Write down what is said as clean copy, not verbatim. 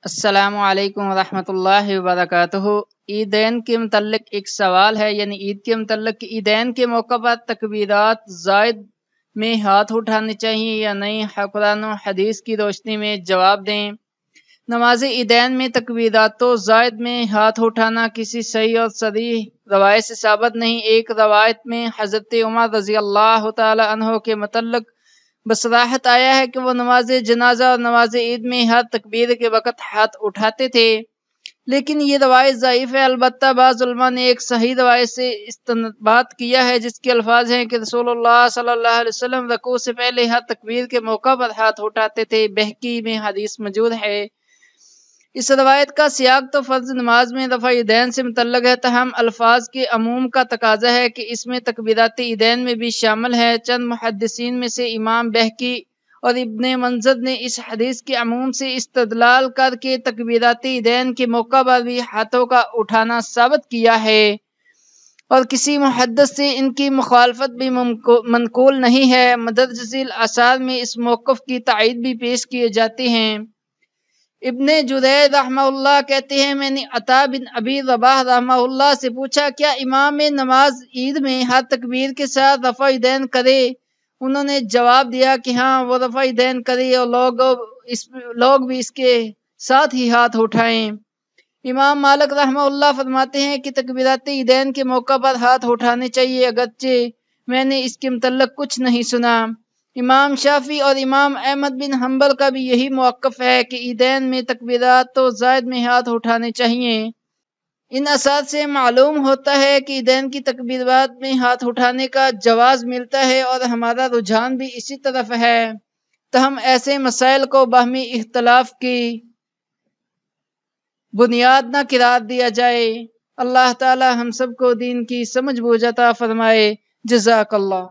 السلام علیکم ورحمۃ اللہ وبرکاتہ۔ عیدین کے متعلق ایک سوال ہے، یعنی عید کے متعلق کہ عیدین کے موقع پر تکبیرات زائد میں ہاتھ اٹھانے چاہیے یا نہیں۔ قرآن و حدیث کی روشنی میں جواب دیں۔ نماز عیدین میں تکبیرات زائد میں ہاتھ اٹھانا کسی صحیح اور صریح روایت سے ثابت نہیں۔ ایک روایت میں حضرت عمر رضی اللہ تعالی عنہ کے متعلق بصراحت آیا ہے کہ وہ نماز جنازہ اور نماز عید میں ہر تکبیر کے وقت ہاتھ اٹھاتے تھے، لیکن یہ روایت ضعیف ہے۔ البتہ بعض علماء نے ایک صحیح روایت سے استنباط کیا ہے جس کے الفاظ ہیں کہ رسول اللہ صلی اللہ علیہ وسلم رکوع سے پہلے ہر تکبیر کے موقع پر ہاتھ اٹھاتے تھے۔ بہقی میں حدیث موجود ہے۔ اس روایت کا سیاق تو فرض نماز میں رفع یدین سے متعلق ہے، تاہم الفاظ کے عموم کا تقاضا ہے کہ اس میں تکبیرات عیدین میں بھی شامل ہے۔ چند محدثین میں سے امام بہقی اور ابن منذر نے اس حدیث کے عموم سے استدلال کر کے تکبیرات عیدین کے موقع پر بھی ہاتھوں کا اٹھانا ثابت کیا ہے، اور کسی محدث سے ان کی مخالفت بھی منقول نہیں ہے۔ مدرج ذیل آثار میں اس موقف کی تائید بھی پیش کیے جاتے ہیں۔ ابن جریر رحمہ اللہ کہتے ہیں، میں نے عطا بن ابی رباح رحمہ اللہ سے پوچھا، کیا امام نماز عید میں ہر تکبیر کے ساتھ رفع یدین کرے؟ انہوں نے جواب دیا کہ ہاں، وہ رفع یدین کرے اور لوگ بھی اس کے ساتھ ہی ہاتھ اٹھائیں۔ امام مالک رحمہ اللہ فرماتے ہیں کہ تکبیرات عیدین کے موقع پر ہاتھ اٹھانے چاہیے، اگرچہ میں نے اس کے متعلق کچھ نہیں سنا۔ امام شافعی اور امام احمد بن حنبل کا بھی یہی موقف ہے کہ عیدین میں تکبیرات زائد میں ہاتھ اٹھانے چاہیے۔ ان آثار سے معلوم ہوتا ہے کہ عیدین کی تکبیرات میں ہاتھ اٹھانے کا جواز ملتا ہے اور ہمارا رجحان بھی اسی طرف ہے، تاہم ایسے مسائل کو باہمی اختلاف کی بنیاد نہ قرار دیا جائے۔ اللہ تعالی ہم سب کو دین کی سمجھ بوجھ عطا فرمائے۔ جزاک اللہ۔